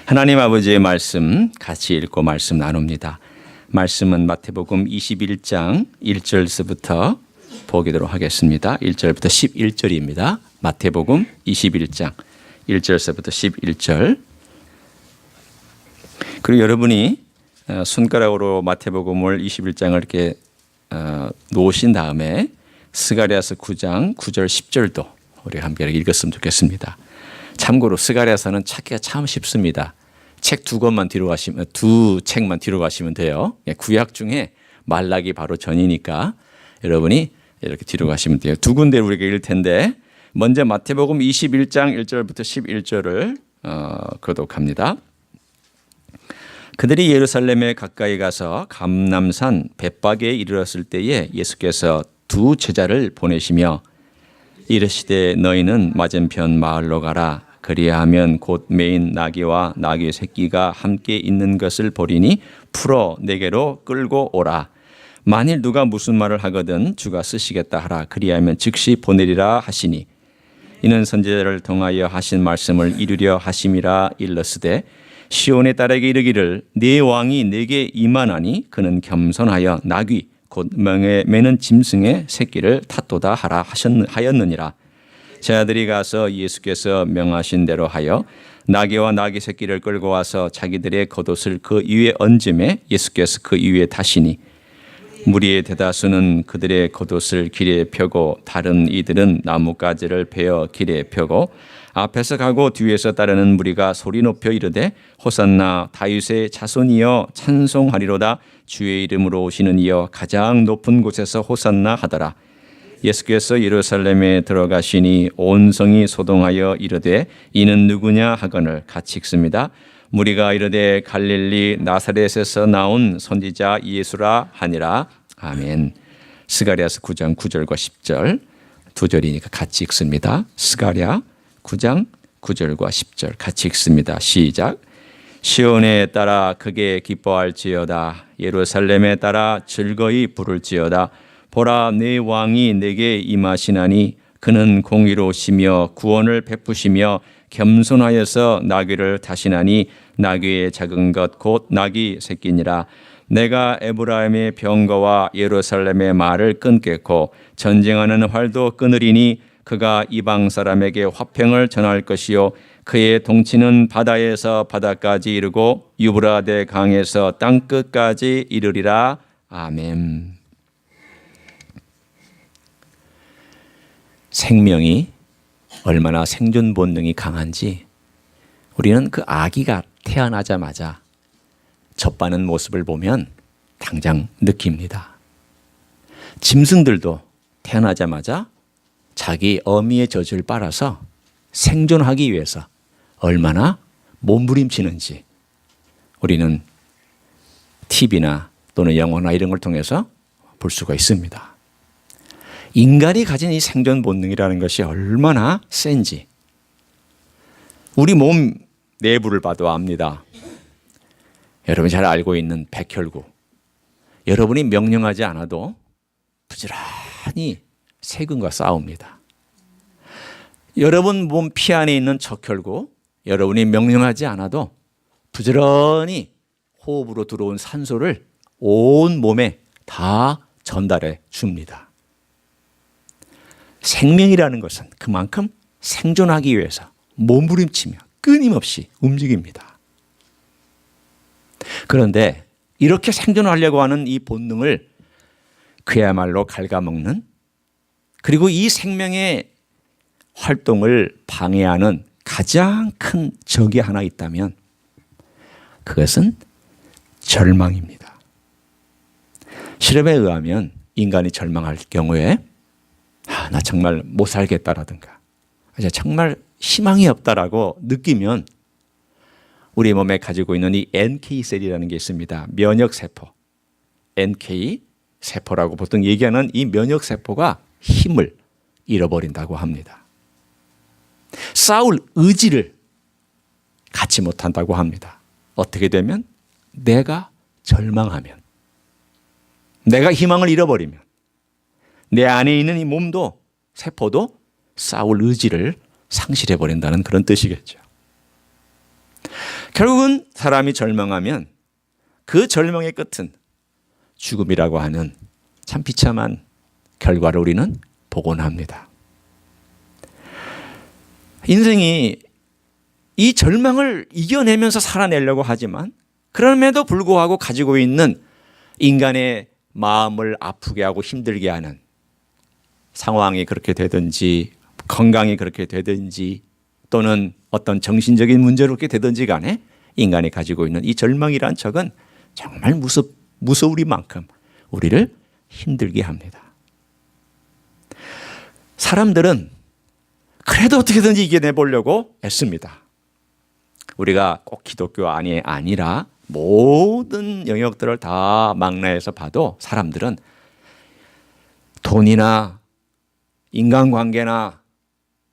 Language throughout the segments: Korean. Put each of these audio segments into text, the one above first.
하나님 아버지의 말씀 같이 읽고 말씀 나눕니다. 말씀은 마태복음 21장 1절서부터 보기도록 하겠습니다. 1절부터 11절입니다. 마태복음 21장 1절서부터 11절. 그리고 여러분이 손가락으로 마태복음을 21장을 이렇게 놓으신 다음에 스가랴서 9장 9절 10절도 우리 함께 읽었으면 좋겠습니다. 참고로 스가랴서는 찾기가 참 쉽습니다. 책 두 책만 뒤로 가시면 돼요. 구약 중에 말라기 바로 전이니까 여러분이 이렇게 뒤로 가시면 돼요. 두 군데를 우리가 읽을 텐데 먼저 마태복음 21장 1절부터 11절을 교독합니다. 그들이 예루살렘에 가까이 가서 감람산 벳박에 이르렀을 때에 예수께서 두 제자를 보내시며 이르시되 너희는 맞은편 마을로 가라. 그리하면 곧 매인 나귀와 나귀 새끼가 함께 있는 것을 보리니 풀어 내게로 끌고 오라. 만일 누가 무슨 말을 하거든 주가 쓰시겠다 하라. 그리하면 즉시 보내리라 하시니 이는 선지자를 통하여 하신 말씀을 이루려 하심이라. 일러스되 시온의 딸에게 이르기를 네 왕이 내게 임하나니 그는 겸손하여 나귀 곧 멍에 매는 짐승의 새끼를 탓도다 하라 하였느니라. 제자들이 가서 예수께서 명하신 대로 하여 나귀와 나귀 새끼를 끌고 와서 자기들의 겉옷을 그 위에 얹음에 예수께서 그 위에 타시니 무리의 대다수는 그들의 겉옷을 길에 펴고 다른 이들은 나뭇가지를 베어 길에 펴고 앞에서 가고 뒤에서 따르는 무리가 소리 높여 이르되 호산나 다윗의 자손이여 찬송하리로다. 주의 이름으로 오시는 이여 가장 높은 곳에서 호산나 하더라. 예수께서 예루살렘에 들어가시니 온 성이 소동하여 이르되 이는 누구냐 하거늘 같이 읽습니다. 무리가 이르되 갈릴리 나사렛에서 나온 선지자 예수라 하니라. 아멘. 스가랴서 9장 9절과 10절 두 절이니까 같이 읽습니다. 스가랴 9장 9절과 10절 같이 읽습니다. 시작. 시온에 따라 크게 기뻐할지어다. 예루살렘에 따라 즐거이 부를지어다. 보라 내 왕이 내게 임하시나니 그는 공의로우시며 구원을 베푸시며 겸손하여서 나귀를 타시나니 나귀의 작은 것 곧 나귀 새끼니라. 내가 에브라임의 병거와 예루살렘의 말을 끊겠고 전쟁하는 활도 끊으리니 그가 이방 사람에게 화평을 전할 것이요 그의 통치는 바다에서 바다까지 이르고 유브라데 강에서 땅끝까지 이르리라. 아멘. 생명이 얼마나 생존 본능이 강한지 우리는 그 아기가 태어나자마자 젖바는 모습을 보면 당장 느낍니다. 짐승들도 태어나자마자 자기 어미의 젖을 빨아서 생존하기 위해서 얼마나 몸부림치는지 우리는 TV나 또는 영화나 이런 걸 통해서 볼 수가 있습니다. 인간이 가진 이 생존 본능이라는 것이 얼마나 센지 우리 몸 내부를 봐도 압니다. 여러분이 잘 알고 있는 백혈구. 여러분이 명령하지 않아도 부지런히 세균과 싸웁니다. 여러분 몸 피 안에 있는 적혈구. 여러분이 명령하지 않아도 부지런히 호흡으로 들어온 산소를 온 몸에 다 전달해 줍니다. 생명이라는 것은 그만큼 생존하기 위해서 몸부림치며 끊임없이 움직입니다. 그런데 이렇게 생존하려고 하는 이 본능을 그야말로 갉아먹는 그리고 이 생명의 활동을 방해하는 가장 큰 적이 하나 있다면 그것은 절망입니다. 실험에 의하면 인간이 절망할 경우에 나 정말 못 살겠다라든가 정말 희망이 없다라고 느끼면 우리 몸에 가지고 있는 이 NK셀이라는 게 있습니다. 면역세포. NK세포라고 보통 얘기하는 이 면역세포가 힘을 잃어버린다고 합니다. 싸울 의지를 갖지 못한다고 합니다. 어떻게 되면? 내가 절망하면, 내가 희망을 잃어버리면 내 안에 있는 이 몸도 세포도 싸울 의지를 상실해버린다는 그런 뜻이겠죠. 결국은 사람이 절망하면 그 절망의 끝은 죽음이라고 하는 참 비참한 결과를 우리는 보곤 합니다. 인생이 이 절망을 이겨내면서 살아내려고 하지만 그럼에도 불구하고 가지고 있는 인간의 마음을 아프게 하고 힘들게 하는 상황이 그렇게 되든지 건강이 그렇게 되든지 또는 어떤 정신적인 문제로 그렇게 되든지 간에 인간이 가지고 있는 이 절망이란 척은 정말 무서우리만큼 우리를 힘들게 합니다. 사람들은 그래도 어떻게든지 이겨내보려고 애씁니다. 우리가 꼭 기독교 안이 아니라 모든 영역들을 다 망라해서 봐도 사람들은 돈이나 인간관계나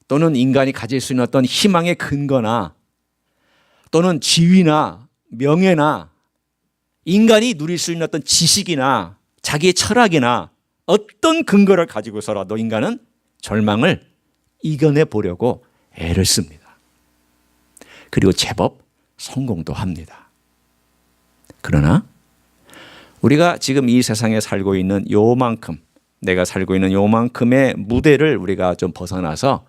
또는 인간이 가질 수 있는 어떤 희망의 근거나 또는 지위나 명예나 인간이 누릴 수 있는 어떤 지식이나 자기의 철학이나 어떤 근거를 가지고서라도 인간은 절망을 이겨내 보려고 애를 씁니다. 그리고 제법 성공도 합니다. 그러나 우리가 지금 이 세상에 살고 있는 요만큼, 내가 살고 있는 요만큼의 무대를 우리가 좀 벗어나서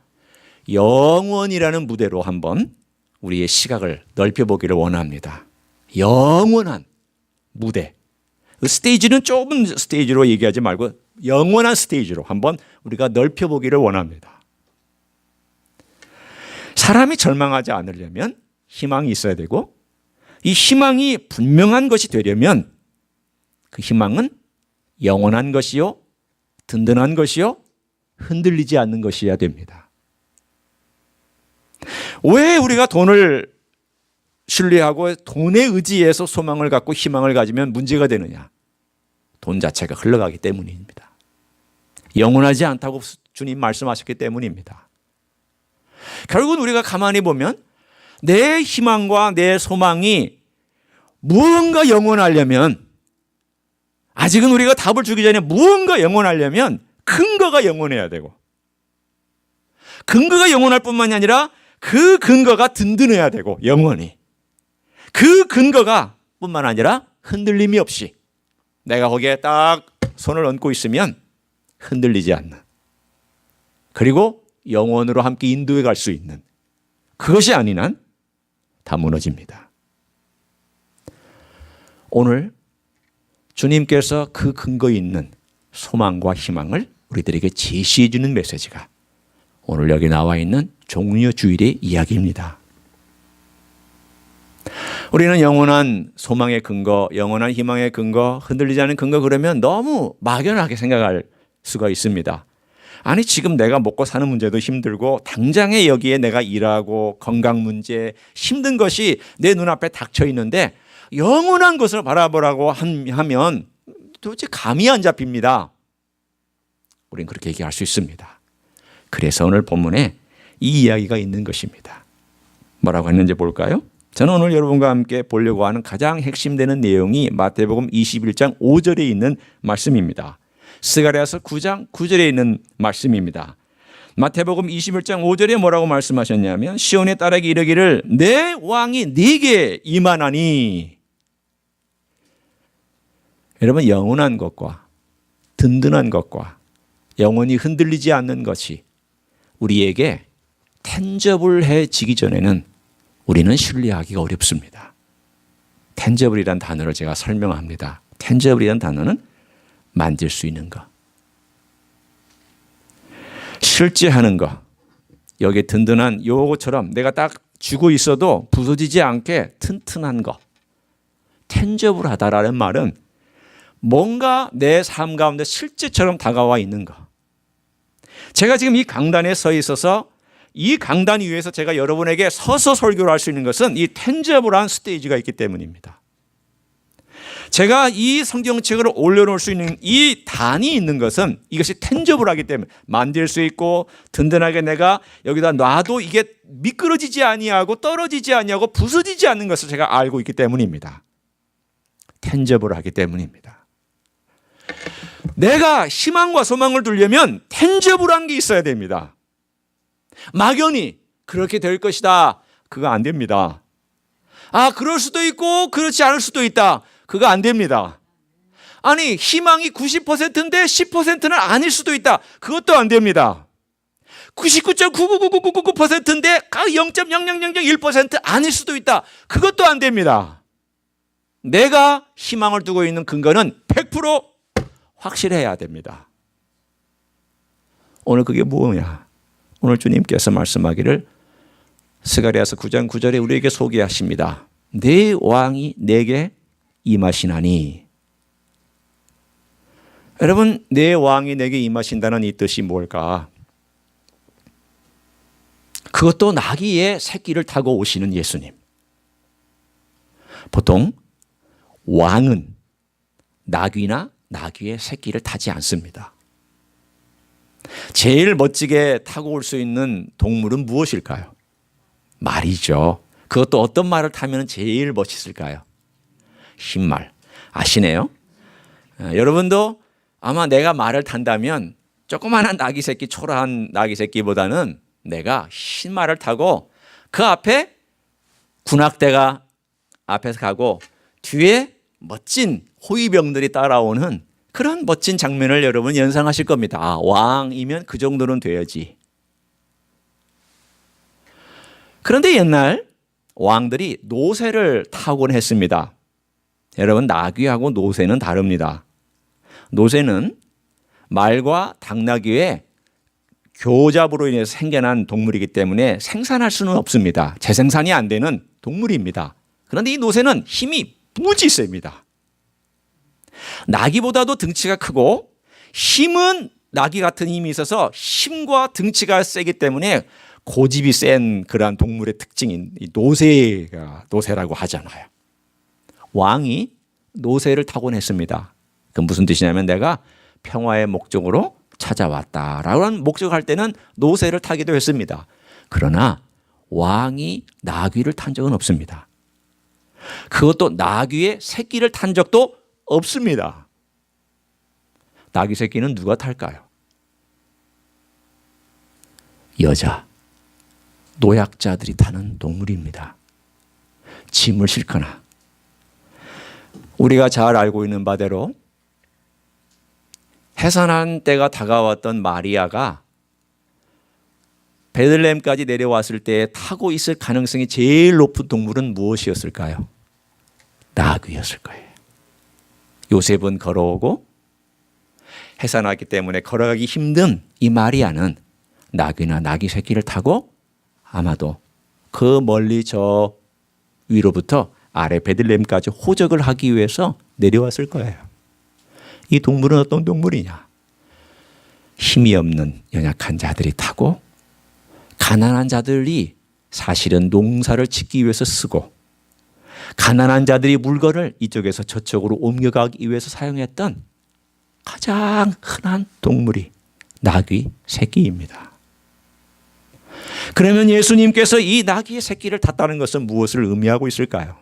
영원이라는 무대로 한번 우리의 시각을 넓혀보기를 원합니다. 영원한 무대. 그 스테이지는 좁은 스테이지로 얘기하지 말고 영원한 스테이지로 한번 우리가 넓혀보기를 원합니다. 사람이 절망하지 않으려면 희망이 있어야 되고 이 희망이 분명한 것이 되려면 그 희망은 영원한 것이요, 든든한 것이요, 흔들리지 않는 것이어야 됩니다. 왜 우리가 돈을 신뢰하고 돈에 의지해서 소망을 갖고 희망을 가지면 문제가 되느냐? 돈 자체가 흘러가기 때문입니다. 영원하지 않다고 주님 말씀하셨기 때문입니다. 결국은 우리가 가만히 보면 내 희망과 내 소망이 무언가 영원하려면 아직은 우리가 답을 주기 전에 무언가 영원하려면 근거가 영원해야 되고 근거가 영원할 뿐만이 아니라 그 근거가 든든해야 되고 영원히 그 근거가 뿐만 아니라 흔들림이 없이 내가 거기에 딱 손을 얹고 있으면 흔들리지 않는 그리고 영원으로 함께 인도해 갈 수 있는 그것이 아닌 한 다 무너집니다. 오늘 주님께서 그 근거 있는 소망과 희망을 우리들에게 제시해 주는 메시지가 오늘 여기 나와 있는 종려주일의 이야기입니다. 우리는 영원한 소망의 근거, 영원한 희망의 근거, 흔들리지 않는 근거 그러면 너무 막연하게 생각할 수가 있습니다. 아니 지금 내가 먹고 사는 문제도 힘들고 당장에 여기에 내가 일하고 건강 문제 힘든 것이 내 눈앞에 닥쳐 있는데 영원한 것을 바라보라고 하면 도대체 감이 안 잡힙니다. 우리는 그렇게 얘기할 수 있습니다. 그래서 오늘 본문에 이 이야기가 있는 것입니다. 뭐라고 했는지 볼까요? 저는 오늘 여러분과 함께 보려고 하는 가장 핵심되는 내용이 마태복음 21장 5절에 있는 말씀입니다. 스가랴서 9장 9절에 있는 말씀입니다. 마태복음 21장 5절에 뭐라고 말씀하셨냐면 시온의 딸에게 이르기를 내 왕이 네게 임하나니. 여러분 영원한 것과 든든한 것과 영원히 흔들리지 않는 것이 우리에게 텐저블해지기 전에는 우리는 신뢰하기가 어렵습니다. 텐저블이란 단어를 제가 설명합니다. 텐저블이란 단어는 만질 수 있는 것, 실제 하는 것, 여기에 든든한 요거처럼 내가 딱 쥐고 있어도 부서지지 않게 튼튼한 것. 텐저블하다라는 말은 뭔가 내 삶 가운데 실제처럼 다가와 있는 것. 제가 지금 이 강단에 서 있어서 이 강단 위에서 제가 여러분에게 서서 설교를 할 수 있는 것은 이 텐저블한 스테이지가 있기 때문입니다. 제가 이 성경책을 올려놓을 수 있는 이 단이 있는 것은 이것이 텐저블하기 때문에 만질 수 있고 든든하게 내가 여기다 놔도 이게 미끄러지지 아니하고 떨어지지 아니하고 부서지지 않는 것을 제가 알고 있기 때문입니다. 텐저블하기 때문입니다. 내가 희망과 소망을 두려면 텐저블한 게 있어야 됩니다. 막연히 그렇게 될 것이다. 그거 안 됩니다. 그럴 수도 있고 그렇지 않을 수도 있다. 그거 안 됩니다. 아니, 희망이 90%인데 10%는 아닐 수도 있다. 그것도 안 됩니다. 99.99999%인데 0.0001% 아닐 수도 있다. 그것도 안 됩니다. 내가 희망을 두고 있는 근거는 100% 확실해야 됩니다. 오늘 그게 뭐냐? 오늘 주님께서 말씀하기를 스가랴서 9장 9절에 우리에게 소개하십니다. 내 왕이 내게 임하시나니. 여러분, 내 왕이 내게 임하신다는 이 뜻이 뭘까? 그것도 나귀의 새끼를 타고 오시는 예수님. 보통 왕은 나귀나 나귀의 새끼를 타지 않습니다. 제일 멋지게 타고 올 수 있는 동물은 무엇일까요? 말이죠. 그것도 어떤 말을 타면 제일 멋있을까요? 흰말. 아시네요? 여러분도 아마 내가 말을 탄다면 조그마한 나귀 새끼, 초라한 나귀 새끼보다는 내가 흰말을 타고 그 앞에 군악대가 앞에서 가고 뒤에 멋진 호위병들이 따라오는 그런 멋진 장면을 여러분 연상하실 겁니다. 왕이면 그 정도는 돼야지. 그런데 옛날 왕들이 노새를 타곤 했습니다. 여러분, 나귀하고 노새는 다릅니다. 노새는 말과 당나귀의 교잡으로 인해서 생겨난 동물이기 때문에 생산할 수는 없습니다. 재생산이 안 되는 동물입니다. 그런데 이 노새는 힘이 무지 셉니다. 나귀보다도 등치가 크고 힘은 나귀 같은 힘이 있어서 힘과 등치가 세기 때문에 고집이 센 그러한 동물의 특징인 이 노새라고 하잖아요. 왕이 노새를 타곤 했습니다. 그 무슨 뜻이냐면 내가 평화의 목적으로 찾아왔다라는 목적할 때는 노새를 타기도 했습니다. 그러나 왕이 나귀를 탄 적은 없습니다. 그것도 나귀의 새끼를 탄 적도 없습니다. 나귀 새끼는 누가 탈까요? 여자, 노약자들이 타는 동물입니다. 짐을 싣거나. 우리가 잘 알고 있는 바대로 해산한 때가 다가왔던 마리아가 베들레헴까지 내려왔을 때 타고 있을 가능성이 제일 높은 동물은 무엇이었을까요? 나귀였을 거예요. 요셉은 걸어오고 해산하기 때문에 걸어가기 힘든 이 마리아는 나귀나 나귀 새끼를 타고 아마도 그 멀리 저 위로부터 아래 베들레헴까지 호적을 하기 위해서 내려왔을 거예요. 이 동물은 어떤 동물이냐? 힘이 없는 연약한 자들이 타고 가난한 자들이 사실은 농사를 짓기 위해서 쓰고 가난한 자들이 물건을 이쪽에서 저쪽으로 옮겨가기 위해서 사용했던 가장 흔한 동물이 나귀 새끼입니다. 그러면 예수님께서 이 나귀의 새끼를 탔다는 것은 무엇을 의미하고 있을까요?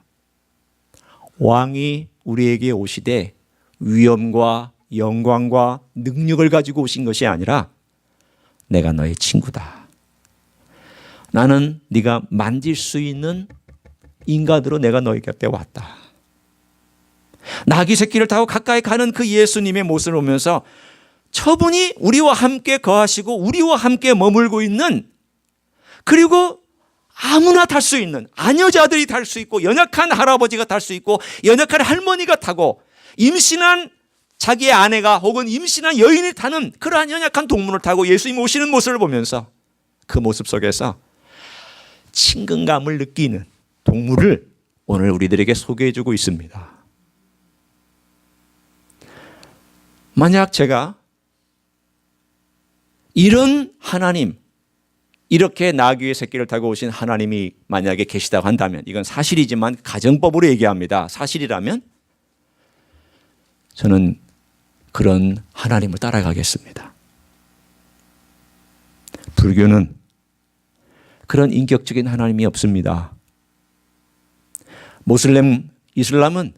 왕이 우리에게 오시되 위엄과 영광과 능력을 가지고 오신 것이 아니라 내가 너의 친구다. 나는 네가 만질 수 있는 인간으로 내가 너희 곁에 왔다. 나귀 새끼를 타고 가까이 가는 그 예수님의 모습을 보면서 저분이 우리와 함께 거하시고 우리와 함께 머물고 있는, 그리고 아무나 탈 수 있는, 아녀자들이 탈 수 있고 연약한 할아버지가 탈 수 있고 연약한 할머니가 타고 임신한 자기의 아내가 혹은 임신한 여인이 타는 그러한 연약한 동물을 타고 예수님이 오시는 모습을 보면서 그 모습 속에서 친근감을 느끼는 동물을 오늘 우리들에게 소개해주고 있습니다. 만약 제가 이런 하나님, 이렇게 나귀의 새끼를 타고 오신 하나님이 만약에 계시다고 한다면, 이건 사실이지만 가정법으로 얘기합니다. 사실이라면 저는 그런 하나님을 따라가겠습니다. 불교는 그런 인격적인 하나님이 없습니다. 모슬렘, 이슬람은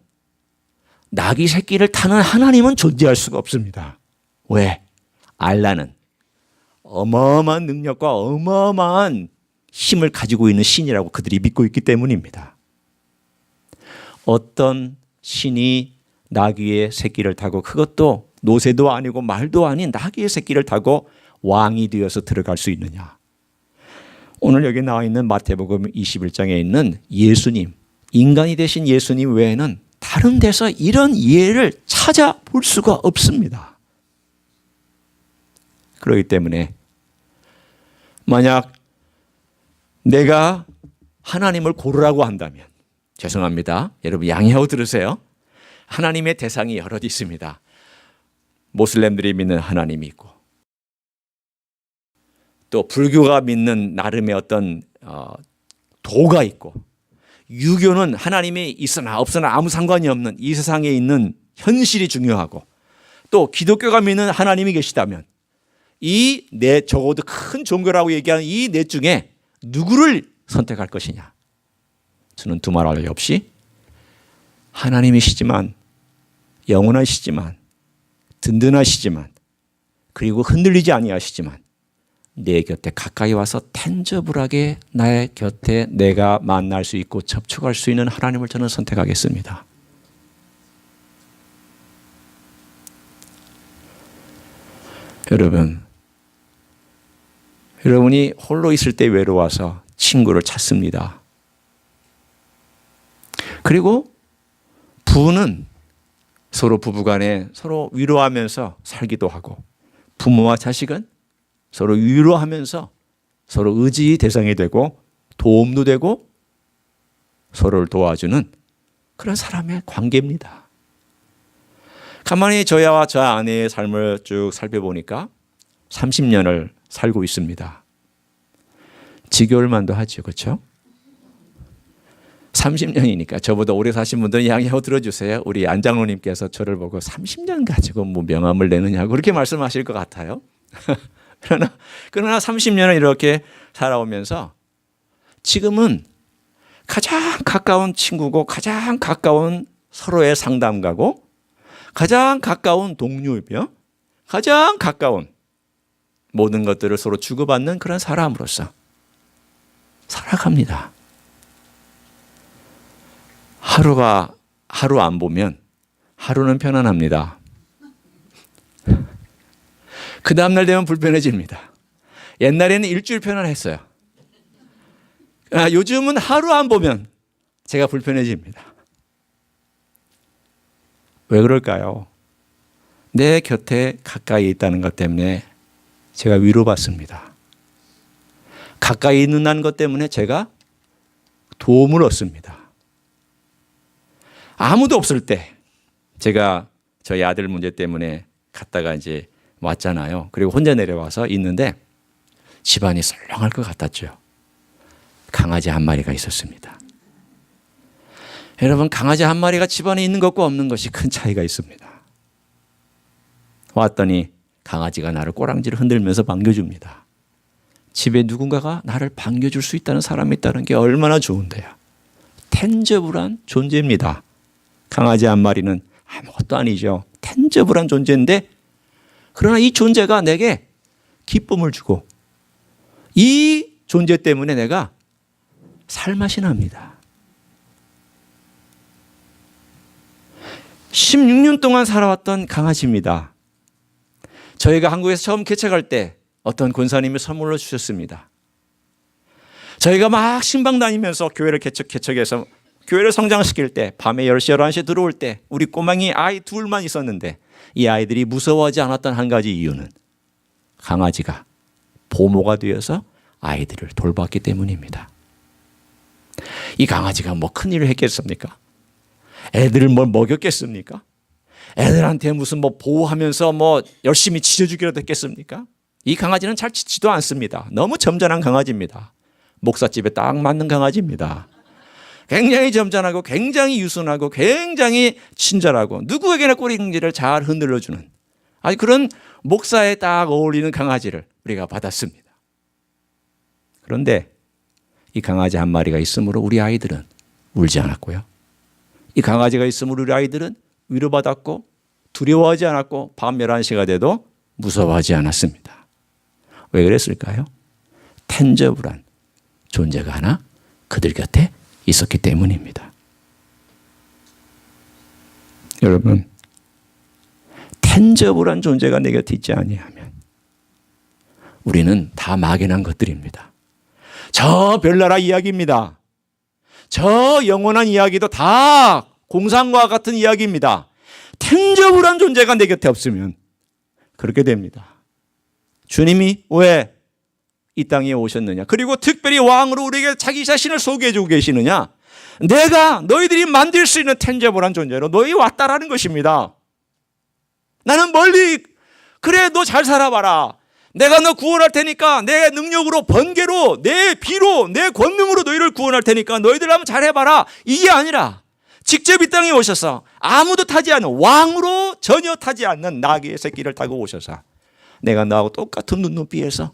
나귀 새끼를 타는 하나님은 존재할 수가 없습니다. 왜? 알라는 어마어마한 능력과 어마어마한 힘을 가지고 있는 신이라고 그들이 믿고 있기 때문입니다. 어떤 신이 나귀의 새끼를 타고, 그것도 노새도 아니고 말도 아닌 나귀의 새끼를 타고 왕이 되어서 들어갈 수 있느냐? 오늘 여기 나와 있는 마태복음 21장에 있는 예수님, 인간이 되신 예수님 외에는 다른 데서 이런 예를 찾아볼 수가 없습니다. 그렇기 때문에 만약 내가 하나님을 고르라고 한다면, 죄송합니다. 여러분 양해하고 들으세요. 하나님의 대상이 여럿 있습니다. 모슬렘들이 믿는 하나님이 있고, 또 불교가 믿는 나름의 어떤 도가 있고, 유교는 하나님이 있으나 없으나 아무 상관이 없는 이 세상에 있는 현실이 중요하고, 또 기독교가 믿는 하나님이 계시다면 이 넷, 적어도 큰 종교라고 얘기하는 이 넷 중에 누구를 선택할 것이냐? 저는 두말할 리 없이 하나님이시지만, 영원하시지만, 든든하시지만, 그리고 흔들리지 아니하시지만 내 곁에 가까이 와서 텐저블하게 나의 곁에 내가 만날 수 있고 접촉할 수 있는 하나님을 저는 선택하겠습니다. 여러분이 홀로 있을 때 외로워서 친구를 찾습니다. 그리고 부부는 서로 부부간에 서로 위로하면서 살기도 하고, 부모와 자식은 서로 위로하면서 서로 의지의 대상이 되고 도움도 되고 서로를 도와주는 그런 사람의 관계입니다. 가만히 저와 저 아내의 삶을 쭉 살펴보니까 30년을 살고 있습니다. 지겨울만도 하죠. 그렇죠? 30년이니까 저보다 오래 사신 분들은 양해하고 들어주세요. 우리 안장로님께서 저를 보고 30년 가지고 뭐 명함을 내느냐고 그렇게 말씀하실 것 같아요. 그러나 30년을 이렇게 살아오면서 지금은 가장 가까운 친구고, 가장 가까운 서로의 상담가고, 가장 가까운 동료이며, 가장 가까운 모든 것들을 서로 주고받는 그런 사람으로서 살아갑니다. 하루 안 보면 하루는 편안합니다. 그 다음날 되면 불편해집니다. 옛날에는 일주일 편안했어요. 요즘은 하루 안 보면 제가 불편해집니다. 왜 그럴까요? 내 곁에 가까이 있다는 것 때문에 제가 위로받습니다. 가까이 있는 것 때문에 제가 도움을 얻습니다. 아무도 없을 때, 제가 저희 아들 문제 때문에 갔다가 이제 왔잖아요. 그리고 혼자 내려와서 있는데 집안이 썰렁할 것 같았죠. 강아지 한 마리가 있었습니다. 여러분, 강아지 한 마리가 집안에 있는 것과 없는 것이 큰 차이가 있습니다. 왔더니 강아지가 나를 꼬랑지를 흔들면서 반겨줍니다. 집에 누군가가 나를 반겨줄 수 있다는 사람이 있다는 게 얼마나 좋은데요. 텐저블한 존재입니다. 강아지 한 마리는 아무것도 아니죠. 텐저블한 존재인데, 그러나 이 존재가 내게 기쁨을 주고, 이 존재 때문에 내가 살맛이 납니다. 16년 동안 살아왔던 강아지입니다. 저희가 한국에서 처음 개척할 때 어떤 권사님이 선물로 주셨습니다. 저희가 막 신방 다니면서 교회를 개척해서 교회를 성장시킬 때 밤에 10시, 11시에 들어올 때 우리 꼬맹이 아이 둘만 있었는데, 이 아이들이 무서워하지 않았던 한 가지 이유는 강아지가 보모가 되어서 아이들을 돌봤기 때문입니다. 이 강아지가 뭐 큰일을 했겠습니까? 애들을 뭘 먹였겠습니까? 애들한테 무슨 뭐 보호하면서 뭐 열심히 지져주기라도 했겠습니까? 이 강아지는 잘 짖지도 않습니다. 너무 점잖은 강아지입니다. 목사집에 딱 맞는 강아지입니다. 굉장히 점잖하고 굉장히 유순하고 굉장히 친절하고 누구에게나 꼬리공지를 잘 흔들어주는 아주 그런 목사에 딱 어울리는 강아지를 우리가 받았습니다. 그런데 이 강아지 한 마리가 있으므로 우리 아이들은 울지 않았고요. 이 강아지가 있으므로 우리 아이들은 위로받았고 두려워하지 않았고 밤 11시가 돼도 무서워하지 않았습니다. 왜 그랬을까요? 텐저블한 존재가 하나 그들 곁에 있었기 때문입니다. 여러분, 텐저블한 존재가 내 곁에 있지 아니하면 우리는 다 막연한 것들입니다. 저 별나라 이야기입니다. 저 영원한 이야기도 다 공상과 같은 이야기입니다. 텐저블한 존재가 내 곁에 없으면 그렇게 됩니다. 주님이 왜 이 땅에 오셨느냐? 그리고 특별히 왕으로 우리에게 자기 자신을 소개해 주고 계시느냐? 내가 너희들이 만들 수 있는 텐저블한 존재로 너희 왔다라는 것입니다. 나는 멀리 그래 너 잘 살아봐라. 내가 너 구원할 테니까 내 능력으로 번개로 내 비로 내 권능으로 너희를 구원할 테니까 너희들 한번 잘해봐라. 이게 아니라 직접 이 땅에 오셔서 아무도 타지 않는 왕으로 전혀 타지 않는 나귀의 새끼를 타고 오셔서 내가 너하고 똑같은 눈높이에서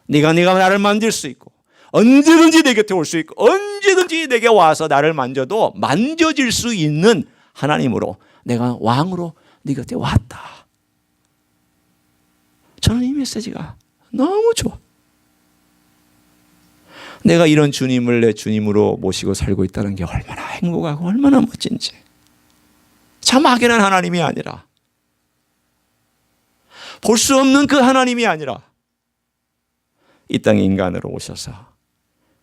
네가 나를 만질 수 있고 언제든지 내 곁에 올 수 있고 언제든지 내게 와서 나를 만져도 만져질 수 있는 하나님으로 내가 왕으로 네 곁에 왔다. 저는 이 메시지가 너무 좋아. 내가 이런 주님을 내 주님으로 모시고 살고 있다는 게 얼마나 행복하고 얼마나 멋진지. 참 막연한 하나님이 아니라 볼 수 없는 그 하나님이 아니라 이 땅에 인간으로 오셔서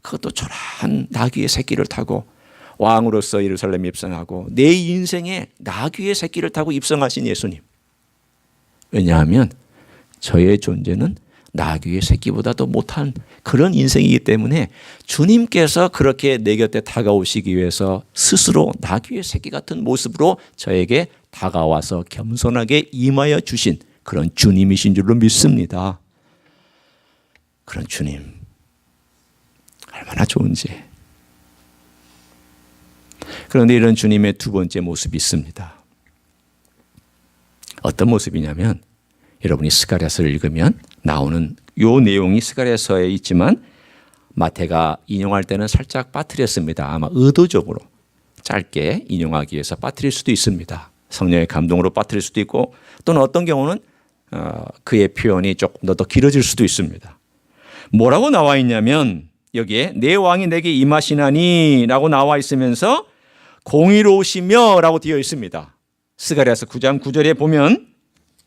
그것도 초라한 나귀의 새끼를 타고 왕으로서 예루살렘에 입성하고 내 인생에 나귀의 새끼를 타고 입성하신 예수님. 왜냐하면 저의 존재는 나귀의 새끼보다도 못한 그런 인생이기 때문에 주님께서 그렇게 내 곁에 다가오시기 위해서 스스로 나귀의 새끼 같은 모습으로 저에게 다가와서 겸손하게 임하여 주신 그런 주님이신 줄로 믿습니다. 그런 주님 얼마나 좋은지. 그런데 이런 주님의 두 번째 모습이 있습니다. 어떤 모습이냐면 여러분이 스가랴서를 읽으면 나오는 요 내용이 스가랴서에 있지만 마태가 인용할 때는 살짝 빠뜨렸습니다. 아마 의도적으로 짧게 인용하기 위해서 빠뜨릴 수도 있습니다. 성령의 감동으로 빠뜨릴 수도 있고 또는 어떤 경우는 그의 표현이 조금 더 길어질 수도 있습니다. 뭐라고 나와 있냐면 여기에 내 왕이 내게 임하시나니 라고 나와 있으면서 공의로우시며 라고 되어 있습니다. 스가랴서 9장 9절에 보면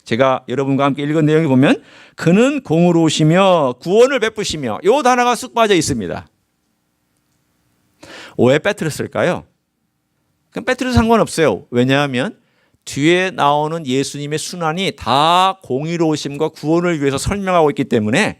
제가 여러분과 함께 읽은 내용을 보면 그는 공의로우시며 구원을 베푸시며 이 단어가 쑥 빠져 있습니다. 왜 빼뜨렸을까요? 그럼 빼뜨려도 상관없어요. 왜냐하면 뒤에 나오는 예수님의 순환이 다 공의로우심과 구원을 위해서 설명하고 있기 때문에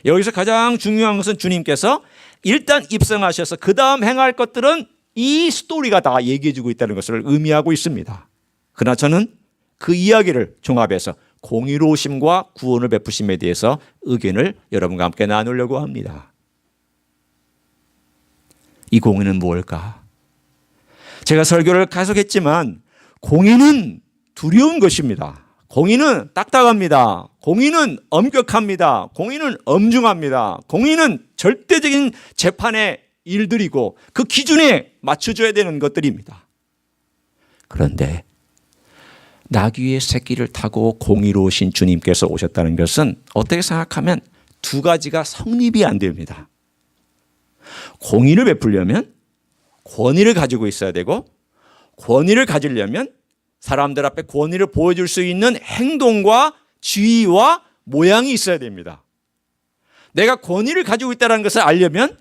여기서 가장 중요한 것은 주님께서 일단 입성하셔서 그 다음 행할 것들은 이 스토리가 다 얘기해 주고 있다는 것을 의미하고 있습니다. 그러나 저는 그 이야기를 종합해서 공의로우심과 구원을 베푸심에 대해서 의견을 여러분과 함께 나누려고 합니다. 이 공의는 무엇일까? 제가 설교를 계속했지만 공의는 두려운 것입니다. 공의는 딱딱합니다. 공의는 엄격합니다. 공의는 엄중합니다. 공의는 절대적인 재판의 일들이고 그 기준에 맞춰줘야 되는 것들입니다. 그런데 나귀의 새끼를 타고 공의로우신 주님께서 오셨다는 것은 어떻게 생각하면 두 가지가 성립이 안 됩니다. 공의를 베풀려면 권위를 가지고 있어야 되고 권위를 가지려면 사람들 앞에 권위를 보여줄 수 있는 행동과 지위와 모양이 있어야 됩니다. 내가 권위를 가지고 있다는 것을 알려면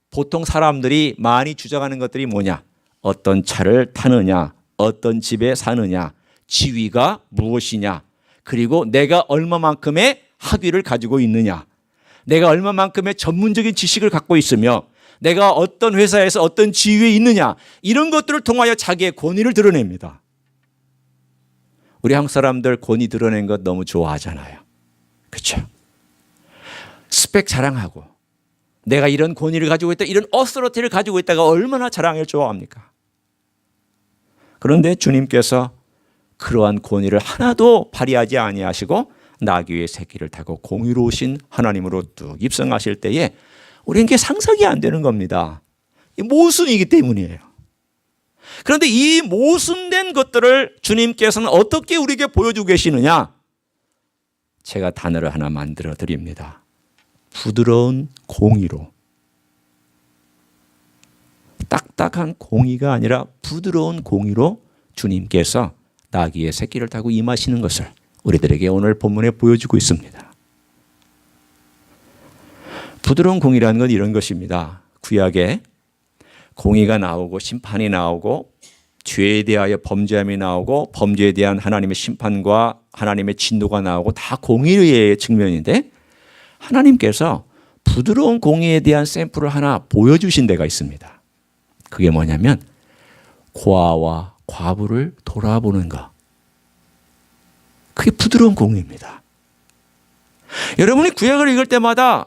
보통 사람들이 많이 주장하는 것들이 뭐냐? 어떤 차를 타느냐? 어떤 집에 사느냐? 지위가 무엇이냐? 그리고 내가 얼마만큼의 학위를 가지고 있느냐? 내가 얼마만큼의 전문적인 지식을 갖고 있으며 내가 어떤 회사에서 어떤 지위에 있느냐? 이런 것들을 통하여 자기의 권위를 드러냅니다. 우리 한국 사람들 권위 드러낸 것 너무 좋아하잖아요. 그렇죠? 스펙 자랑하고 내가 이런 권위를 가지고 있다, 이런 어서리티를 가지고 있다가 얼마나 자랑을 좋아합니까? 그런데 주님께서 그러한 권위를 하나도 발휘하지 아니하시고 나귀의 새끼를 타고 공의로우신 하나님으로 뚝 입성하실 때에 우리는 게 상상이 안 되는 겁니다. 모순이기 때문이에요. 그런데 이 모순된 것들을 주님께서는 어떻게 우리에게 보여주고 계시느냐? 제가 단어를 하나 만들어 드립니다. 부드러운 공의로. 딱딱한 공의가 아니라 부드러운 공의로 주님께서 나귀의 새끼를 타고 임하시는 것을 우리들에게 오늘 본문에 보여주고 있습니다. 부드러운 공의라는 건 이런 것입니다. 구약에 공의가 나오고 심판이 나오고 죄에 대하여 범죄함이 나오고 범죄에 대한 하나님의 심판과 하나님의 진노가 나오고 다 공의의 측면인데 하나님께서 부드러운 공의에 대한 샘플을 하나 보여주신 데가 있습니다. 그게 뭐냐면 고아와 과부를 돌아보는 것. 그게 부드러운 공의입니다. 여러분이 구약을 읽을 때마다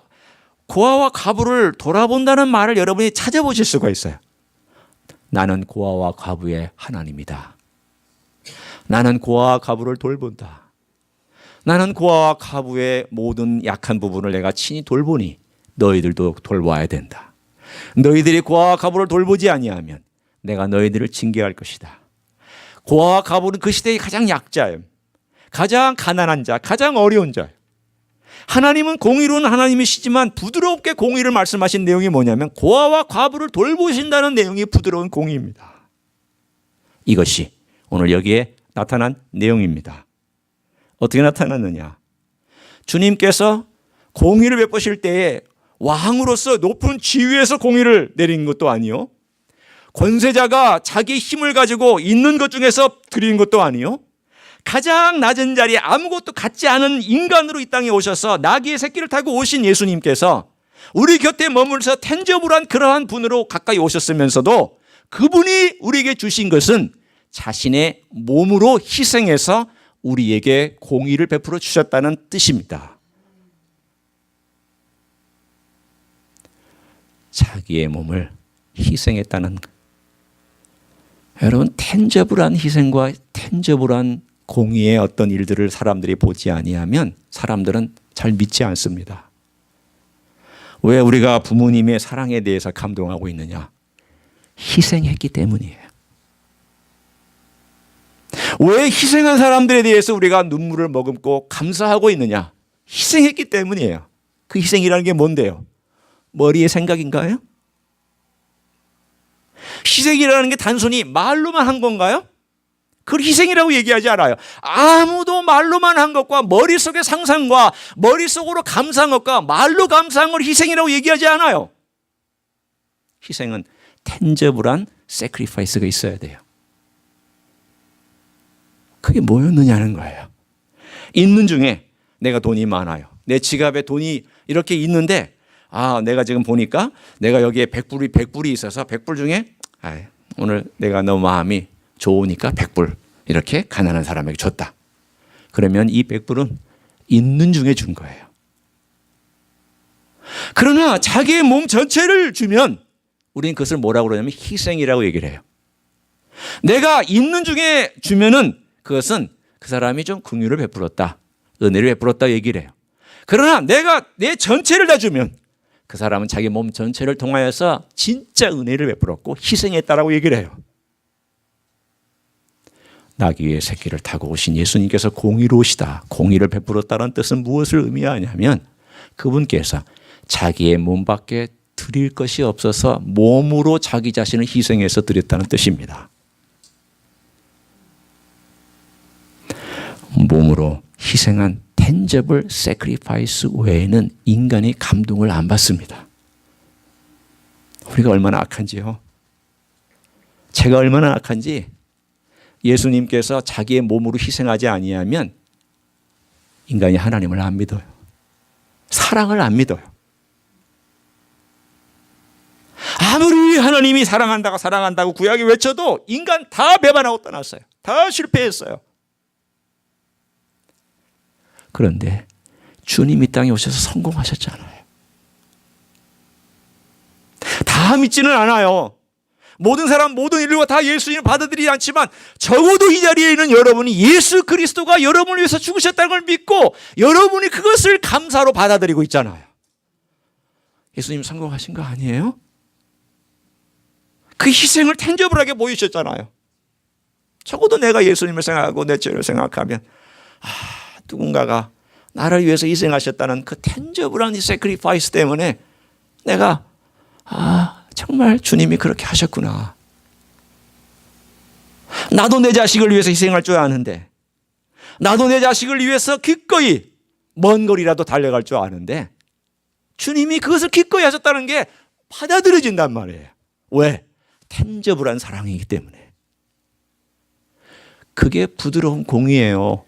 고아와 과부를 돌아본다는 말을 여러분이 찾아보실 수가 있어요. 나는 고아와 과부의 하나님이다. 나는 고아와 과부를 돌본다. 나는 고아와 과부의 모든 약한 부분을 내가 친히 돌보니 너희들도 돌봐야 된다. 너희들이 고아와 과부를 돌보지 아니하면 내가 너희들을 징계할 것이다. 고아와 과부는 그 시대의 가장 약자예요. 가장 가난한 자, 가장 어려운 자예요. 하나님은 공의로운 하나님이시지만 부드럽게 공의를 말씀하신 내용이 뭐냐면 고아와 과부를 돌보신다는 내용이 부드러운 공의입니다. 이것이 오늘 여기에 나타난 내용입니다. 어떻게 나타났느냐? 주님께서 공의를 베푸실 때에 왕으로서 높은 지위에서 공의를 내린 것도 아니요. 권세자가 자기 힘을 가지고 있는 것 중에서 드린 것도 아니요. 가장 낮은 자리에 아무것도 갖지 않은 인간으로 이 땅에 오셔서 나귀의 새끼를 타고 오신 예수님께서 우리 곁에 머물러서 텐저블한 그러한 분으로 가까이 오셨으면서도 그분이 우리에게 주신 것은 자신의 몸으로 희생해서 우리에게 공의를 베풀어 주셨다는 뜻입니다. 자기의 몸을 희생했다는 것. 여러분, 텐저블한 희생과 텐저블한 공의의 어떤 일들을 사람들이 보지 아니하면 사람들은 잘 믿지 않습니다. 왜 우리가 부모님의 사랑에 대해서 감동하고 있느냐? 희생했기 때문이에요. 왜 희생한 사람들에 대해서 우리가 눈물을 머금고 감사하고 있느냐? 희생했기 때문이에요. 그 희생이라는 게 뭔데요? 머리의 생각인가요? 희생이라는 게 단순히 말로만 한 건가요? 그걸 희생이라고 얘기하지 않아요. 아무도 말로만 한 것과 머릿속의 상상과 머릿속으로 감사한 것과 말로 감사한 걸 희생이라고 얘기하지 않아요. 희생은 텐저블한 세크리파이스가 있어야 돼요. 그게 뭐였느냐는 거예요. 있는 중에 내가 돈이 많아요. 내 지갑에 돈이 이렇게 있는데 내가 지금 보니까 내가 여기에 100불이 있어서 100불 중에 오늘 내가 너무 마음이 좋으니까 100불 이렇게 가난한 사람에게 줬다. 그러면 이 100불은 있는 중에 준 거예요. 그러나 자기의 몸 전체를 주면 우리는 그것을 뭐라고 그러냐면 희생이라고 얘기를 해요. 내가 있는 중에 주면은 그것은 그 사람이 좀 긍휼을 베풀었다. 은혜를 베풀었다 얘기를 해요. 그러나 내가 내 전체를 다 주면 그 사람은 자기 몸 전체를 통하여서 진짜 은혜를 베풀었고 희생했다라고 얘기를 해요. 나귀의 새끼를 타고 오신 예수님께서 공의로우시다. 공의를 베풀었다는 뜻은 무엇을 의미하냐면 그분께서 자기의 몸밖에 드릴 것이 없어서 몸으로 자기 자신을 희생해서 드렸다는 뜻입니다. 몸으로 희생한 텐저블 세크리파이스 외에는 인간이 감동을 안 받습니다. 우리가 얼마나 악한지요. 제가 얼마나 악한지 예수님께서 자기의 몸으로 희생하지 아니하면 인간이 하나님을 안 믿어요. 사랑을 안 믿어요. 아무리 하나님이 사랑한다고 구약에 외쳐도 인간 다 배반하고 떠났어요. 다 실패했어요. 그런데 주님 이 땅에 오셔서 성공하셨잖아요. 다 믿지는 않아요. 모든 사람, 모든 인류가 다 예수님을 받아들이지 않지만 적어도 이 자리에 있는 여러분이 예수 그리스도가 여러분을 위해서 죽으셨다는 걸 믿고 여러분이 그것을 감사로 받아들이고 있잖아요. 예수님 성공하신 거 아니에요? 그 희생을 텐저블하게 보이셨잖아요. 적어도 내가 예수님을 생각하고 내 죄를 생각하면 누군가가 나를 위해서 희생하셨다는 그 텐저블한 이 세크리파이스 때문에 내가 정말 주님이 그렇게 하셨구나. 나도 내 자식을 위해서 희생할 줄 아는데, 나도 내 자식을 위해서 기꺼이 먼 거리라도 달려갈 줄 아는데 주님이 그것을 기꺼이 하셨다는 게 받아들여진단 말이에요. 왜? 텐저블한 사랑이기 때문에. 그게 부드러운 공의예요.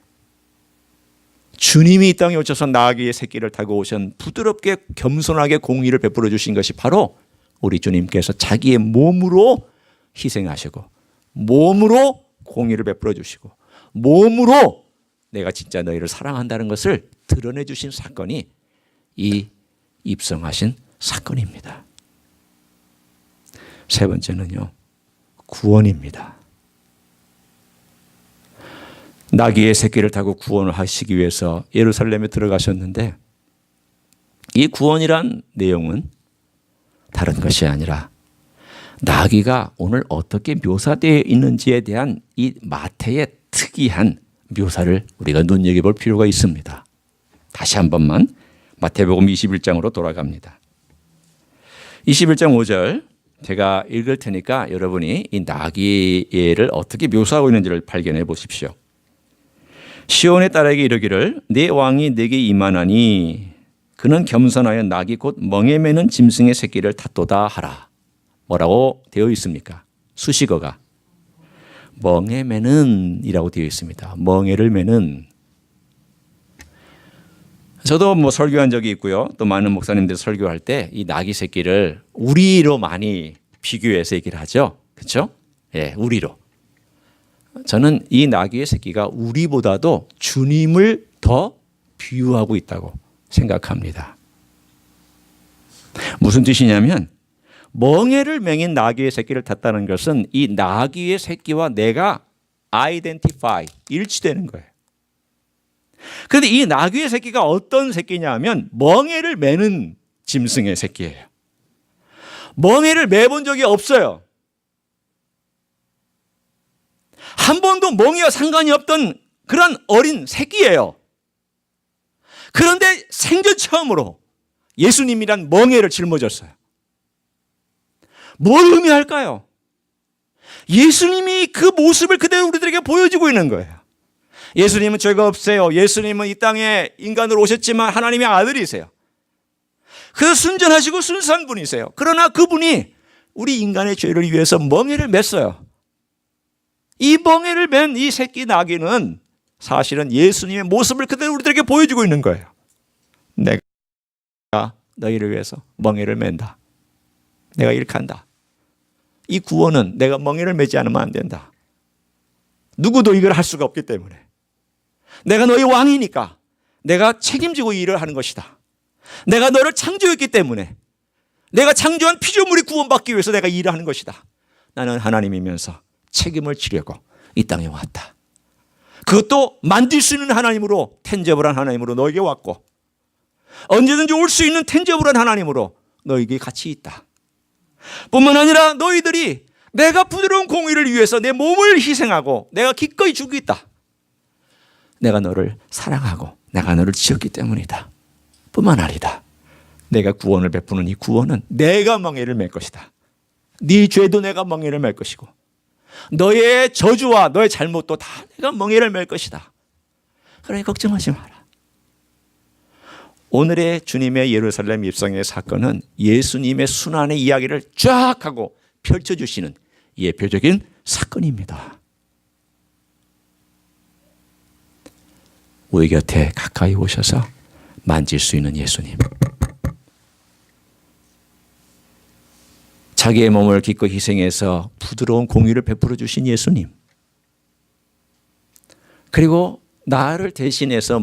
주님이 이 땅에 오셔서 나귀의 새끼를 타고 오신 부드럽게 겸손하게 공의를 베풀어 주신 것이 바로 우리 주님께서 자기의 몸으로 희생하시고 몸으로 공의를 베풀어 주시고 몸으로 내가 진짜 너희를 사랑한다는 것을 드러내 주신 사건이 이 입성하신 사건입니다. 세 번째는요, 구원입니다. 나귀의 새끼를 타고 구원을 하시기 위해서 예루살렘에 들어가셨는데 이 구원이란 내용은 다른 것이 아니라 나귀가 오늘 어떻게 묘사되어 있는지에 대한 이 마태의 특이한 묘사를 우리가 눈여겨볼 필요가 있습니다. 다시 한 번만 마태복음 21장으로 돌아갑니다. 21장 5절 제가 읽을 테니까 여러분이 이 나귀를 어떻게 묘사하고 있는지를 발견해 보십시오. 시온의 딸에게 이르기를 내 왕이 내게 임하나니 그는 겸손하여 나귀 곧 멍에 매는 짐승의 새끼를 탔도다 하라. 뭐라고 되어 있습니까? 수식어가 멍에 매는 이라고 되어 있습니다. 멍에를 매는. 저도 뭐 설교한 적이 있고요. 또 많은 목사님들 설교할 때 이 나귀 새끼를 우리로 많이 비교해서 얘기를 하죠. 그렇죠? 예, 우리로. 저는 이 나귀의 새끼가 우리보다도 주님을 더 비유하고 있다고 생각합니다. 무슨 뜻이냐면 멍에를 맹인 나귀의 새끼를 탔다는 것은 이 나귀의 새끼와 내가 아이덴티파이, 일치되는 거예요. 그런데 이 나귀의 새끼가 어떤 새끼냐 하면 멍에를 매는 짐승의 새끼예요. 멍에를 매본 적이 없어요. 한 번도 멍에와 상관이 없던 그런 어린 새끼예요. 그런데 생전 처음으로 예수님이란 멍에를 짊어졌어요. 뭘 의미할까요? 예수님이 그 모습을 그대로 우리들에게 보여주고 있는 거예요. 예수님은 죄가 없어요. 예수님은 이 땅에 인간으로 오셨지만 하나님의 아들이세요. 그래서 순전하시고 순수한 분이세요. 그러나 그분이 우리 인간의 죄를 위해서 멍에를 맸어요. 이 멍에를 맨 이 새끼 나귀는 사실은 예수님의 모습을 그대로 우리들에게 보여주고 있는 거예요. 내가 너희를 위해서 멍에를 맨다. 내가 이렇게 한다. 이 구원은 내가 멍에를 매지 않으면 안 된다. 누구도 이걸 할 수가 없기 때문에. 내가 너희 왕이니까 내가 책임지고 이 일을 하는 것이다. 내가 너를 창조했기 때문에 내가 창조한 피조물이 구원받기 위해서 내가 이 일을 하는 것이다. 나는 하나님이면서 책임을 지려고 이 땅에 왔다. 그것도 만들 수 있는 하나님으로, 텐저블한 하나님으로 너에게 왔고 언제든지 올 수 있는 텐저블한 하나님으로 너에게 같이 있다. 뿐만 아니라 너희들이 내가 부드러운 공의를 위해서 내 몸을 희생하고 내가 기꺼이 주겠다. 내가 너를 사랑하고 내가 너를 지었기 때문이다. 뿐만 아니라 내가 구원을 베푸는 이 구원은 내가 멍에를 맬 것이다. 네 죄도 내가 멍에를 맬 것이고 너의 저주와 너의 잘못도 다 내가 멍에를 맬 것이다. 그러니 걱정하지 마라. 오늘의 주님의 예루살렘 입성의 사건은 예수님의 순환의 이야기를 쫙 하고 펼쳐주시는 예표적인 사건입니다. 우리 곁에 가까이 오셔서 만질 수 있는 예수님. 자기의 몸을 기꺼이 희생해서 부드러운 공의를 베풀어 주신 예수님. 그리고 나를 대신해서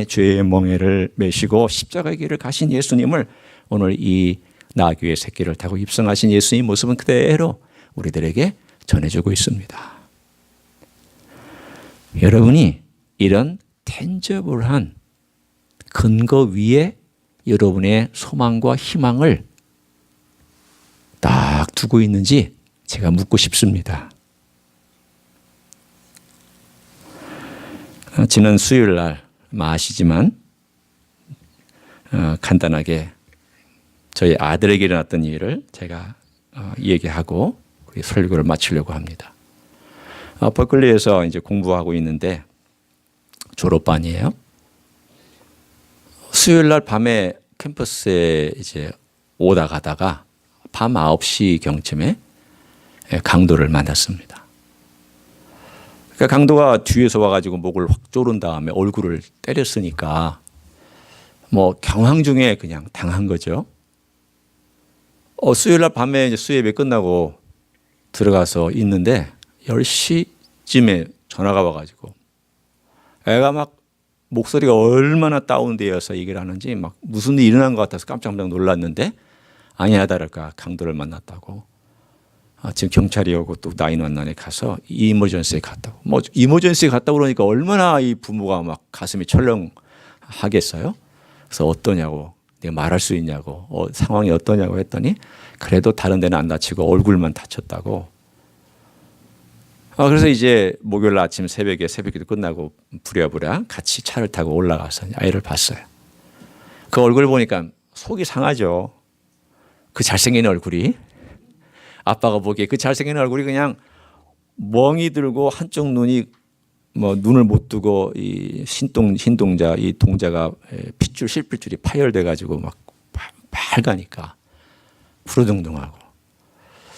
죄의 멍에를 메시고 십자가의 길을 가신 예수님을 오늘 이 나귀의 새끼를 타고 입성하신 예수님의 모습은 그대로 우리들에게 전해주고 있습니다. 여러분이 이런 텐저블한 근거 위에 여러분의 소망과 희망을 딱 두고 있는지 제가 묻고 싶습니다. 지난 수요일 날 아시지만 간단하게 저희 아들에게 일어났던 일을 제가 얘기하고 설교를 마치려고 합니다. 버클리에서 이제 공부하고 있는데 졸업반이에요. 수요일 날 밤에 캠퍼스에 이제 오다 가다가 밤 9시 경쯤에 강도를 만났습니다. 그러니까 강도가 뒤에서 와가지고 목을 확 조른 다음에 얼굴을 때렸으니까 뭐 경황 중에 그냥 당한 거죠. 수요일 날 밤에 이제 수예배 끝나고 들어가서 있는데 10시쯤에 전화가 와가지고 애가 막 목소리가 얼마나 다운되어서 얘기를 하는지 막 무슨 일이 일어난 것 같아서 깜짝 놀랐는데 아니야 다를까 강도를 만났다고. 지금 경찰이 오고 또 911에 가서 이머전시에 갔다고. 뭐 이머전시에 갔다 그러니까 얼마나 이 부모가 막 가슴이 철렁하겠어요. 그래서 어떠냐고, 내가 말할 수 있냐고, 상황이 어떠냐고 했더니 그래도 다른 데는 안 다치고 얼굴만 다쳤다고. 그래서 이제 목요일 아침 새벽기도 끝나고 부랴부랴 같이 차를 타고 올라가서 아이를 봤어요. 그 얼굴 보니까 속이 상하죠. 그 잘생긴 얼굴이. 아빠가 보기에 그 잘생긴 얼굴이 그냥 멍이 들고 한쪽 눈이 뭐 눈을 못 뜨고 이 흰동자 이 동자가 핏줄 실핏줄이 파열돼 가지고 막 빨가니까 푸르둥둥하고.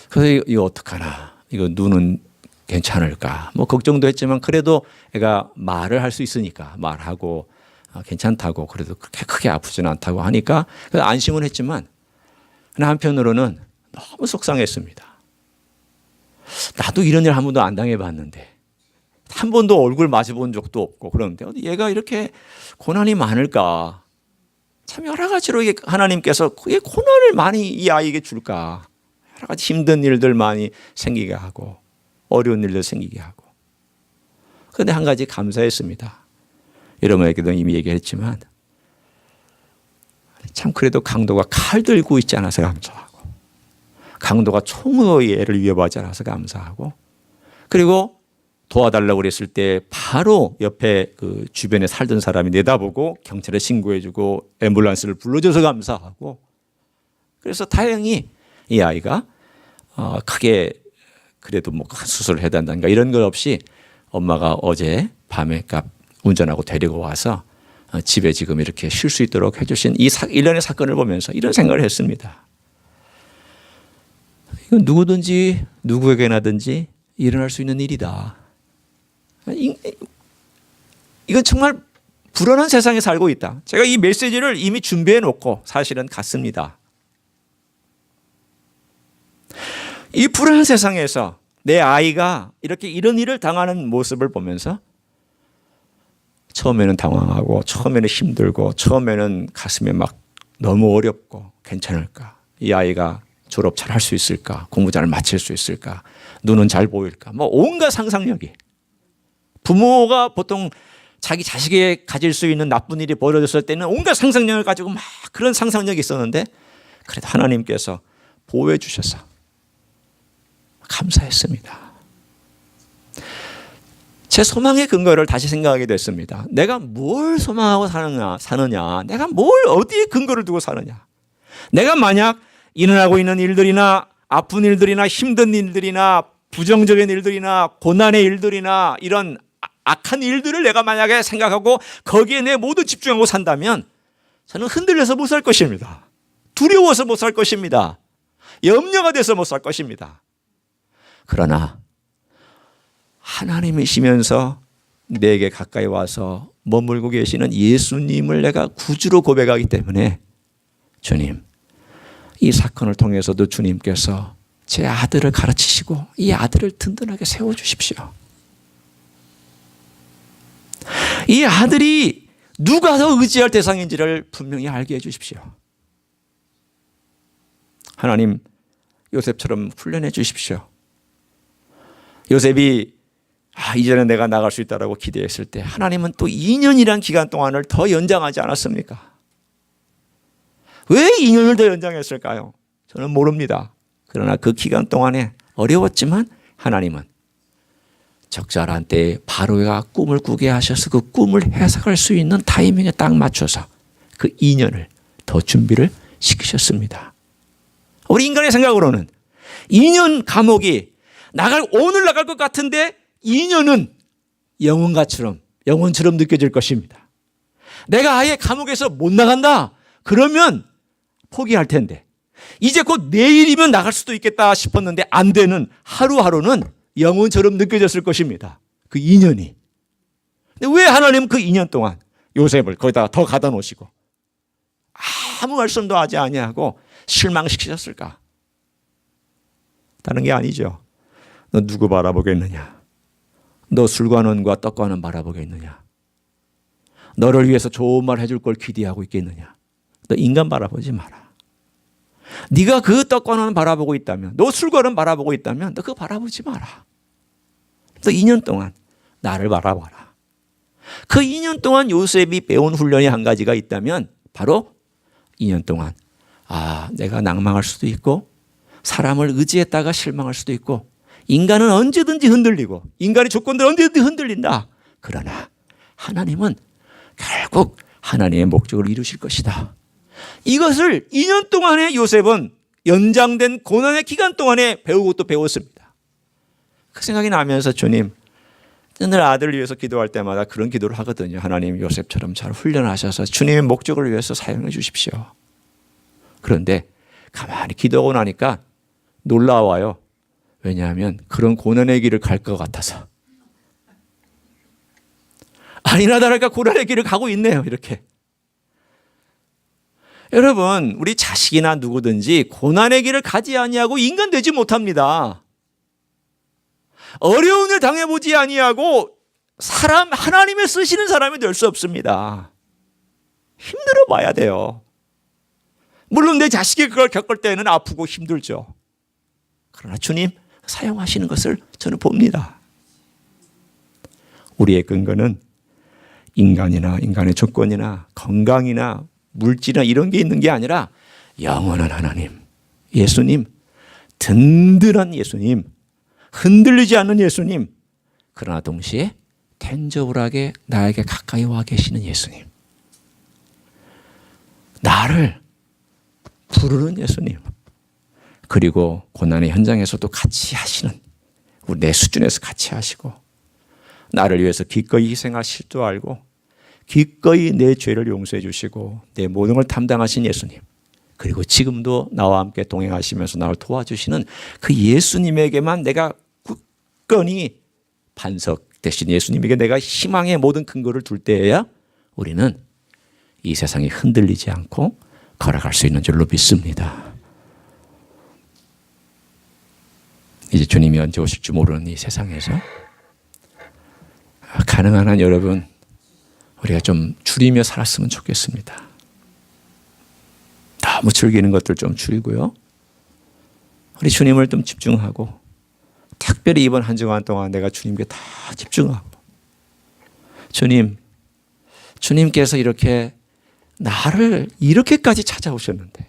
그래서 이거 어떡하나, 이거 눈은 괜찮을까 뭐 걱정도 했지만 그래도 애가 말을 할 수 있으니까 말하고 괜찮다고, 그래도 그렇게 크게 아프지는 않다고 하니까 그래서 안심은 했지만 한편으로는 너무 속상했습니다. 나도 이런 일 한 번도 안 당해봤는데, 한 번도 얼굴 마주본 적도 없고, 그런데 얘가 이렇게 고난이 많을까? 참 여러 가지로 하나님께서 고난을 많이 이 아이에게 줄까? 여러 가지 힘든 일들 많이 생기게 하고 어려운 일들 생기게 하고. 그런데 한 가지 감사했습니다. 여러분에게도 이미 얘기했지만 참 그래도 강도가 칼 들고 있지 않아서 감사하고, 강도가 총으로 애를 위협하지 않아서 감사하고, 그리고 도와달라고 그랬을 때 바로 옆에 그 주변에 살던 사람이 내다보고 경찰에 신고해주고 앰뷸런스를 불러줘서 감사하고. 그래서 다행히 이 아이가 크게 그래도 뭐 수술을 해야 된다든가 이런 것 없이 엄마가 어제 밤에 운전하고 데리고 와서 집에 지금 이렇게 쉴 수 있도록 해주신 이 일련의 사건을 보면서 이런 생각을 했습니다. 이건 누구든지 누구에게나든지 일어날 수 있는 일이다. 이건 정말 불안한 세상에 살고 있다. 제가 이 메시지를 이미 준비해 놓고 사실은 갔습니다. 이 불안한 세상에서 내 아이가 이렇게 이런 일을 당하는 모습을 보면서 처음에는 당황하고, 처음에는 힘들고, 처음에는 가슴에 막 너무 어렵고, 괜찮을까? 이 아이가 졸업 잘 할 수 있을까? 공부 잘 마칠 수 있을까? 눈은 잘 보일까? 뭐 온갖 상상력이. 부모가 보통 자기 자식에게 가질 수 있는 나쁜 일이 벌어졌을 때는 온갖 상상력을 가지고 막 그런 상상력이 있었는데, 그래도 하나님께서 보호해 주셔서 감사했습니다. 제 소망의 근거를 다시 생각하게 됐습니다. 내가 뭘 소망하고 사느냐, 내가 뭘 어디에 근거를 두고 사느냐. 내가 만약 일어나고 있는 일들이나 아픈 일들이나 힘든 일들이나 부정적인 일들이나 고난의 일들이나 이런 악한 일들을 내가 만약에 생각하고 거기에 내 모두 집중하고 산다면 저는 흔들려서 못 살 것입니다. 두려워서 못 살 것입니다. 염려가 돼서 못 살 것입니다. 그러나 하나님이시면서 내게 가까이 와서 머물고 계시는 예수님을 내가 구주로 고백하기 때문에, 주님, 이 사건을 통해서도 주님께서 제 아들을 가르치시고 이 아들을 든든하게 세워주십시오. 이 아들이 누가 더 의지할 대상인지를 분명히 알게 해주십시오. 하나님, 요셉처럼 훈련해 주십시오. 요셉이 이제는 내가 나갈 수 있다라고 기대했을 때 하나님은 또 2년이란 기간 동안을 더 연장하지 않았습니까? 왜 2년을 더 연장했을까요? 저는 모릅니다. 그러나 그 기간 동안에 어려웠지만 하나님은 적절한 때에 바로가 꿈을 꾸게 하셔서 그 꿈을 해석할 수 있는 타이밍에 딱 맞춰서 그 2년을 더 준비를 시키셨습니다. 우리 인간의 생각으로는 2년 감옥이 오늘 나갈 것 같은데 인연은 영혼처럼 느껴질 것입니다. 내가 아예 감옥에서 못 나간다. 그러면 포기할 텐데 이제 곧 내일이면 나갈 수도 있겠다 싶었는데 안 되는 하루하루는 영혼처럼 느껴졌을 것입니다. 그 인연이. 근데 왜 하나님은 그 2년 동안 요셉을 거기다가 더 가다 놓으시고 아무 말씀도 하지 아니하고 실망시키셨을까? 다른 게 아니죠. 너 누구 바라보겠느냐? 너 술관원과 떡관원 바라보겠느냐? 너를 위해서 좋은 말 해줄 걸 기대하고 있겠느냐? 너 인간 바라보지 마라. 네가 그 떡관원 바라보고 있다면, 너 술관원 바라보고 있다면 너 그거 바라보지 마라. 너 2년 동안 나를 바라봐라. 그 2년 동안 요셉이 배운 훈련이 한 가지가 있다면 바로 2년 동안 내가 낭망할 수도 있고 사람을 의지했다가 실망할 수도 있고 인간은 언제든지 흔들리고 인간의 조건들 언제든지 흔들린다. 그러나 하나님은 결국 하나님의 목적을 이루실 것이다. 이것을 2년 동안의 요셉은 연장된 고난의 기간 동안에 배우고 또 배웠습니다. 그 생각이 나면서 주님, 늘 아들을 위해서 기도할 때마다 그런 기도를 하거든요. 하나님 요셉처럼 잘 훈련하셔서 주님의 목적을 위해서 사용해 주십시오. 그런데 가만히 기도하고 나니까 놀라워요. 왜냐하면 그런 고난의 길을 갈 것 같아서. 아니나 다를까 고난의 길을 가고 있네요. 이렇게. 여러분, 우리 자식이나 누구든지 고난의 길을 가지 아니하고 인간 되지 못합니다. 어려운 일 당해보지 아니하고 하나님의 쓰시는 사람이 될 수 없습니다. 힘들어 봐야 돼요. 물론 내 자식이 그걸 겪을 때는 아프고 힘들죠. 그러나 주님 사용하시는 것을 저는 봅니다. 우리의 근거는 인간이나 인간의 조건이나 건강이나 물질이나 이런 게 있는 게 아니라 영원한 하나님, 예수님, 든든한 예수님, 흔들리지 않는 예수님, 그러나 동시에 텐저블하게 나에게 가까이 와 계시는 예수님, 나를 부르는 예수님, 그리고 고난의 현장에서도 같이 하시는, 내 수준에서 같이 하시고 나를 위해서 기꺼이 희생하실 줄 알고 기꺼이 내 죄를 용서해 주시고 내 모든 걸 담당하신 예수님, 그리고 지금도 나와 함께 동행하시면서 나를 도와주시는 그 예수님에게만 내가 굳건히 반석 대신 예수님에게 내가 희망의 모든 근거를 둘 때에야 우리는 이 세상이 흔들리지 않고 걸어갈 수 있는 줄로 믿습니다. 이제 주님이 언제 오실지 모르는 이 세상에서 가능한 한 여러분 우리가 좀 줄이며 살았으면 좋겠습니다. 너무 즐기는 것들 좀 줄이고요. 우리 주님을 좀 집중하고 특별히 이번 한 주간 동안 내가 주님께 다 집중하고 주님께서 이렇게 나를 이렇게까지 찾아오셨는데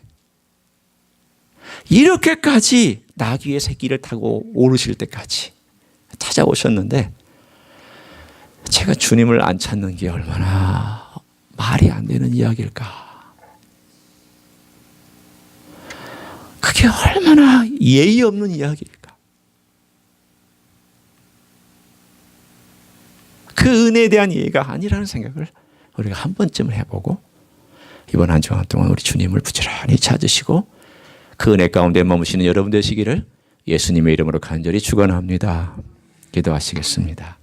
이렇게까지 나귀의 새끼를 타고 오르실 때까지 찾아오셨는데 제가 주님을 안 찾는 게 얼마나 말이 안 되는 이야기일까. 그게 얼마나 예의 없는 이야기일까. 그 은혜에 대한 예의가 아니라는 생각을 우리가 한 번쯤은 해보고 이번 한 주간 동안 우리 주님을 부지런히 찾으시고 그 은혜 가운데 머무시는 여러분 되시기를 예수님의 이름으로 간절히 축원합니다. 기도하시겠습니다.